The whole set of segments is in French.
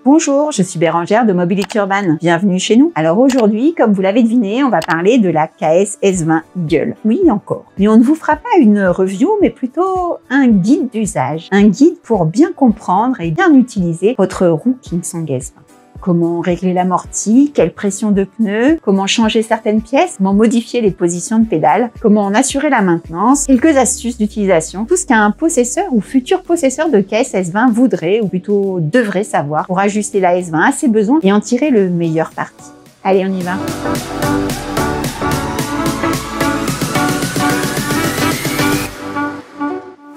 Bonjour, je suis Bérangère de Mobility Urban. Bienvenue chez nous. Alors aujourd'hui, comme vous l'avez deviné, on va parler de la KS S20 Eagle. Oui, encore. Mais on ne vous fera pas une review, mais plutôt un guide d'usage. Un guide pour bien comprendre et bien utiliser votre roue Kingsong S20. Comment régler l'amorti, quelle pression de pneus, comment changer certaines pièces, comment modifier les positions de pédale, comment en assurer la maintenance, quelques astuces d'utilisation, tout ce qu'un possesseur ou futur possesseur de KS S20 voudrait ou plutôt devrait savoir pour ajuster la S20 à ses besoins et en tirer le meilleur parti. Allez, on y va!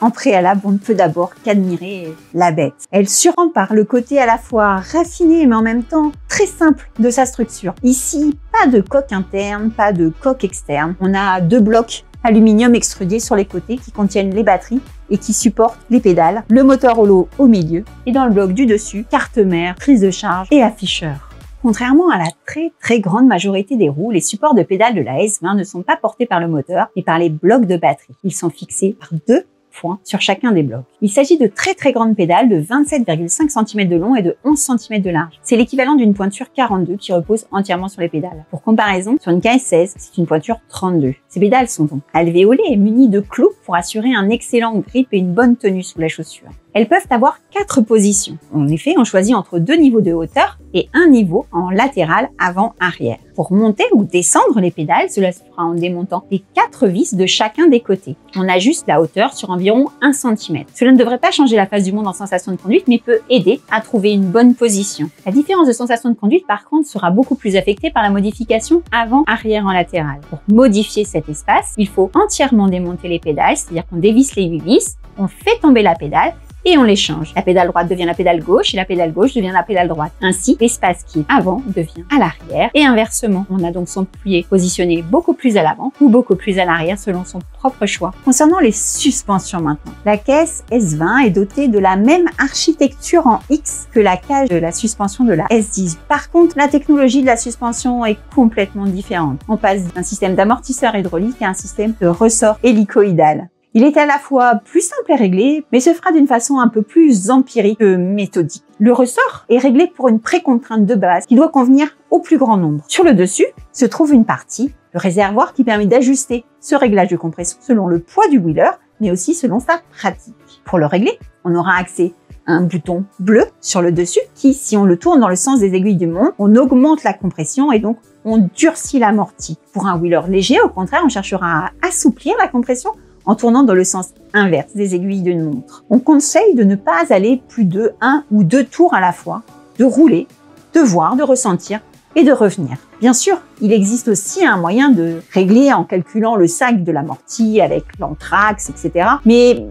En préalable, on ne peut d'abord qu'admirer la bête. Elle surprend par le côté à la fois raffiné mais en même temps très simple de sa structure. Ici, pas de coque interne, pas de coque externe. On a deux blocs aluminium extrudés sur les côtés qui contiennent les batteries et qui supportent les pédales, le moteur holo au milieu et dans le bloc du dessus, carte mère, prise de charge et afficheur. Contrairement à la très grande majorité des roues, les supports de pédales de la S20 ne sont pas portés par le moteur mais par les blocs de batterie. Ils sont fixés par deux points sur chacun des blocs. Il s'agit de très grandes pédales de 27,5 cm de long et de 11 cm de large. C'est l'équivalent d'une pointure 42 qui repose entièrement sur les pédales. Pour comparaison, sur une KS16, c'est une pointure 32. Ces pédales sont donc alvéolées et munies de clous pour assurer un excellent grip et une bonne tenue sous la chaussure. Elles peuvent avoir 4 positions. En effet, on choisit entre 2 niveaux de hauteur et un niveau en latéral avant-arrière. Pour monter ou descendre les pédales, cela se fera en démontant les 4 vis de chacun des côtés. On ajuste la hauteur sur environ 1 cm. Cela ne devrait pas changer la face du monde en sensation de conduite, mais peut aider à trouver une bonne position. La différence de sensation de conduite, par contre, sera beaucoup plus affectée par la modification avant-arrière en latéral. Pour modifier cet espace, il faut entièrement démonter les pédales, c'est-à-dire qu'on dévisse les 8 vis, on fait tomber la pédale, et on les change. La pédale droite devient la pédale gauche et la pédale gauche devient la pédale droite. Ainsi, l'espace qui est avant devient à l'arrière et inversement. On a donc son pied positionné beaucoup plus à l'avant ou beaucoup plus à l'arrière selon son propre choix. Concernant les suspensions maintenant, la KS S20 est dotée de la même architecture en X que la cage de la suspension de la S10. Par contre, la technologie de la suspension est complètement différente. On passe d'un système d'amortisseur hydraulique à un système de ressort hélicoïdal. Il est à la fois plus simple à régler, mais se fera d'une façon un peu plus empirique que méthodique. Le ressort est réglé pour une précontrainte de base qui doit convenir au plus grand nombre. Sur le dessus se trouve une partie, le réservoir, qui permet d'ajuster ce réglage de compression selon le poids du wheeler, mais aussi selon sa pratique. Pour le régler, on aura accès à un bouton bleu sur le dessus qui, si on le tourne dans le sens des aiguilles du montre, on augmente la compression et donc on durcit l'amorti. Pour un wheeler léger, au contraire, on cherchera à assouplir la compression en tournant dans le sens inverse des aiguilles d'une montre. On conseille de ne pas aller plus de 1 ou 2 tours à la fois, de rouler, de voir, de ressentir et de revenir. Bien sûr, il existe aussi un moyen de régler en calculant le sac de l'amorti avec l'anthrax, etc. Mais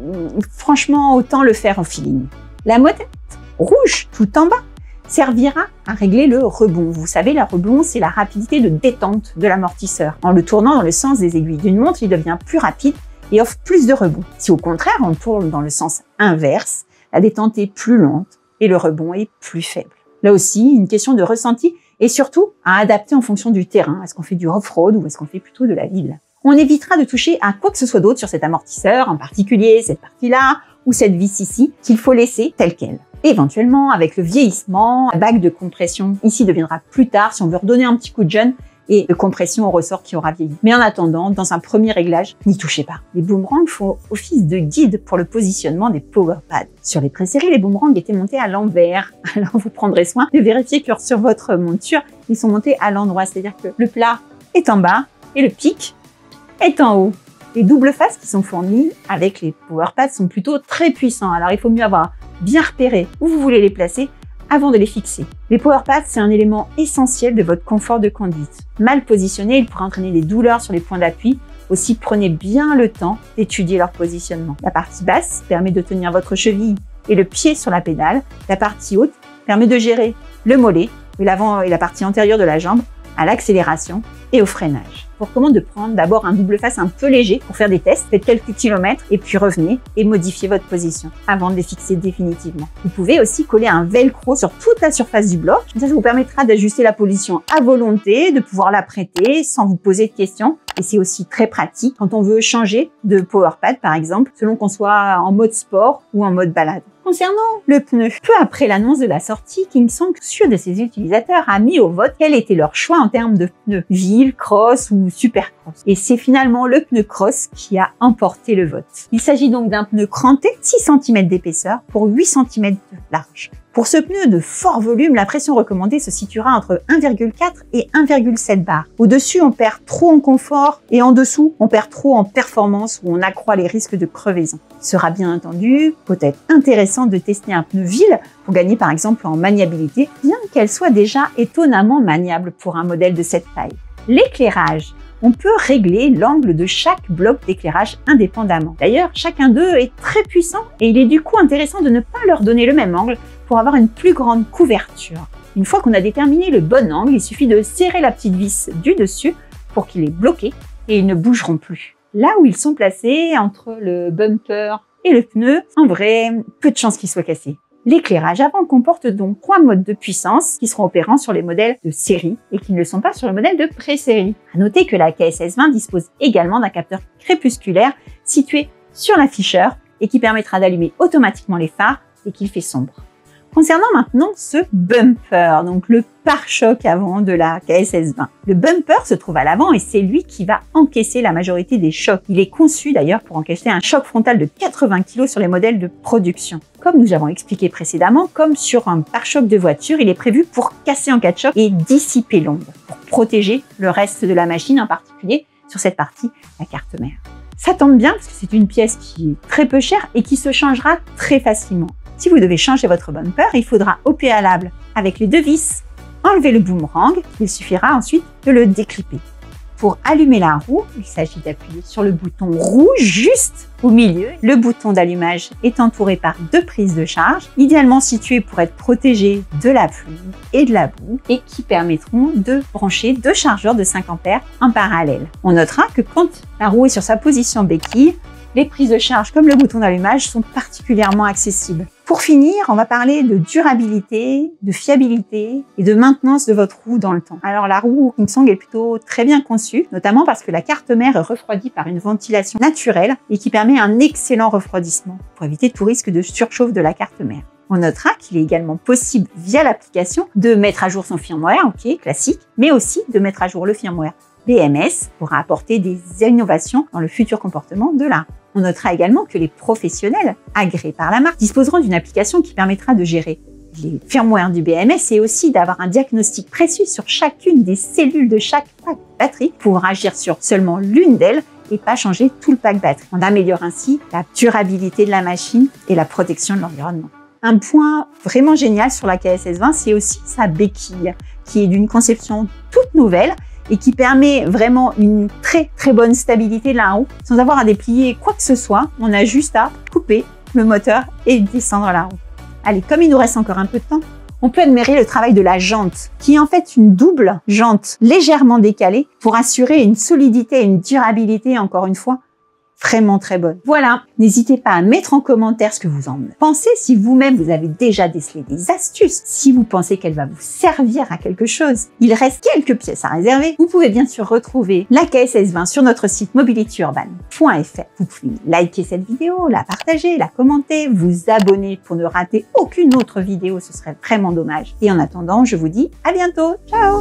franchement, autant le faire en feeling. La motette rouge tout en bas servira à régler le rebond. Vous savez, le rebond, c'est la rapidité de détente de l'amortisseur. En le tournant dans le sens des aiguilles d'une montre, il devient plus rapide et offre plus de rebond. Si au contraire, on tourne dans le sens inverse, la détente est plus lente et le rebond est plus faible. Là aussi, une question de ressenti et surtout à adapter en fonction du terrain. Est-ce qu'on fait du off-road ou est-ce qu'on fait plutôt de la ville? On évitera de toucher à quoi que ce soit d'autre sur cet amortisseur, en particulier cette partie-là ou cette vis ici, qu'il faut laisser telle qu'elle. Éventuellement, avec le vieillissement, la bague de compression ici deviendra plus tard si on veut redonner un petit coup de jeune et de compression au ressort qui aura vieilli. Mais en attendant, dans un premier réglage, n'y touchez pas. Les boomerangs font office de guide pour le positionnement des power pads. Sur les pré-séries, les boomerangs étaient montés à l'envers. Alors vous prendrez soin de vérifier que sur votre monture, ils sont montés à l'endroit. C'est-à-dire que le plat est en bas et le pic est en haut. Les doubles faces qui sont fournies avec les power pads sont plutôt très puissants. Alors il faut mieux avoir bien repéré où vous voulez les placer avant de les fixer. Les power pads, c'est un élément essentiel de votre confort de conduite. Mal positionnés, ils pourraient entraîner des douleurs sur les points d'appui. Aussi, prenez bien le temps d'étudier leur positionnement. La partie basse permet de tenir votre cheville et le pied sur la pédale. La partie haute permet de gérer le mollet et l'avant et la partie antérieure de la jambe à l'accélération et au freinage. Je vous recommande de prendre d'abord un double face un peu léger pour faire des tests, faites quelques kilomètres et puis revenez et modifiez votre position avant de les fixer définitivement. Vous pouvez aussi coller un velcro sur toute la surface du bloc. Ça vous permettra d'ajuster la position à volonté, de pouvoir la prêter sans vous poser de questions Et c'est aussi très pratique quand on veut changer de PowerPad, par exemple, selon qu'on soit en mode sport ou en mode balade. Concernant le pneu, peu après l'annonce de la sortie, Kingsong, sûr de ses utilisateurs, a mis au vote quel était leur choix en termes de pneus, ville, cross ou supercross. Et c'est finalement le pneu cross qui a emporté le vote. Il s'agit donc d'un pneu cranté, 6 cm d'épaisseur pour 8 cm de large. Pour ce pneu de fort volume, la pression recommandée se situera entre 1,4 et 1,7 bar. Au-dessus, on perd trop en confort et en dessous, on perd trop en performance ou on accroît les risques de crevaison. Il sera bien entendu peut-être intéressant de tester un pneu ville pour gagner par exemple en maniabilité, bien qu'elle soit déjà étonnamment maniable pour un modèle de cette taille. L'éclairage. On peut régler l'angle de chaque bloc d'éclairage indépendamment. D'ailleurs, chacun d'eux est très puissant et il est du coup intéressant de ne pas leur donner le même angle pour avoir une plus grande couverture. Une fois qu'on a déterminé le bon angle, il suffit de serrer la petite vis du dessus pour qu'il est bloqué et ils ne bougeront plus. Là où ils sont placés, entre le bumper et le pneu, en vrai, peu de chances qu'ils soient cassés. L'éclairage avant comporte donc 3 modes de puissance qui seront opérants sur les modèles de série et qui ne le sont pas sur le modèle de pré-série. À noter que la KSS20 dispose également d'un capteur crépusculaire situé sur l'afficheur et qui permettra d'allumer automatiquement les phares dès qu'il fait sombre. Concernant maintenant ce bumper, donc le pare-choc avant de la KSS20. Le bumper se trouve à l'avant et c'est lui qui va encaisser la majorité des chocs. Il est conçu d'ailleurs pour encaisser un choc frontal de 80 kg sur les modèles de production. Comme nous avons expliqué précédemment, comme sur un pare-choc de voiture, il est prévu pour casser en cas de choc et dissiper l'onde, pour protéger le reste de la machine, en particulier sur cette partie, la carte mère. Ça tombe bien parce que c'est une pièce qui est très peu chère et qui se changera très facilement. Si vous devez changer votre bumper, il faudra au préalable, avec les 2 vis, enlever le boomerang. Il suffira ensuite de le déclipper. Pour allumer la roue, il s'agit d'appuyer sur le bouton rouge juste au milieu. Le bouton d'allumage est entouré par 2 prises de charge, idéalement situées pour être protégées de la pluie et de la boue et qui permettront de brancher 2 chargeurs de 5 A en parallèle. On notera que quand la roue est sur sa position béquille, les prises de charge comme le bouton d'allumage sont particulièrement accessibles. Pour finir, on va parler de durabilité, de fiabilité et de maintenance de votre roue dans le temps. Alors la roue Kingsong est plutôt très bien conçue, notamment parce que la carte mère est refroidie par une ventilation naturelle et qui permet un excellent refroidissement pour éviter tout risque de surchauffe de la carte mère. On notera qu'il est également possible via l'application de mettre à jour son firmware, ok, classique, mais aussi de mettre à jour le firmware BMS pour apporter des innovations dans le futur comportement de la roue. On notera également que les professionnels agréés par la marque disposeront d'une application qui permettra de gérer les firmware du BMS et aussi d'avoir un diagnostic précis sur chacune des cellules de chaque pack batterie pour agir sur seulement l'une d'elles et pas changer tout le pack batterie. On améliore ainsi la durabilité de la machine et la protection de l'environnement. Un point vraiment génial sur la KSS20, c'est aussi sa béquille qui est d'une conception toute nouvelle et qui permet vraiment une très bonne stabilité de la roue sans avoir à déplier quoi que ce soit. On a juste à couper le moteur et descendre la roue. Allez, comme il nous reste encore un peu de temps, on peut admirer le travail de la jante, qui est en fait une double jante légèrement décalée pour assurer une solidité et une durabilité, encore une fois, vraiment très bonne. Voilà, n'hésitez pas à mettre en commentaire ce que vous en pensez, si vous-même vous avez déjà décelé des astuces, si vous pensez qu'elle va vous servir à quelque chose. Il reste quelques pièces à réserver. Vous pouvez bien sûr retrouver la KSS20 sur notre site mobilityurban.fr. Vous pouvez liker cette vidéo, la partager, la commenter, vous abonner pour ne rater aucune autre vidéo, ce serait vraiment dommage. Et en attendant, je vous dis à bientôt. Ciao!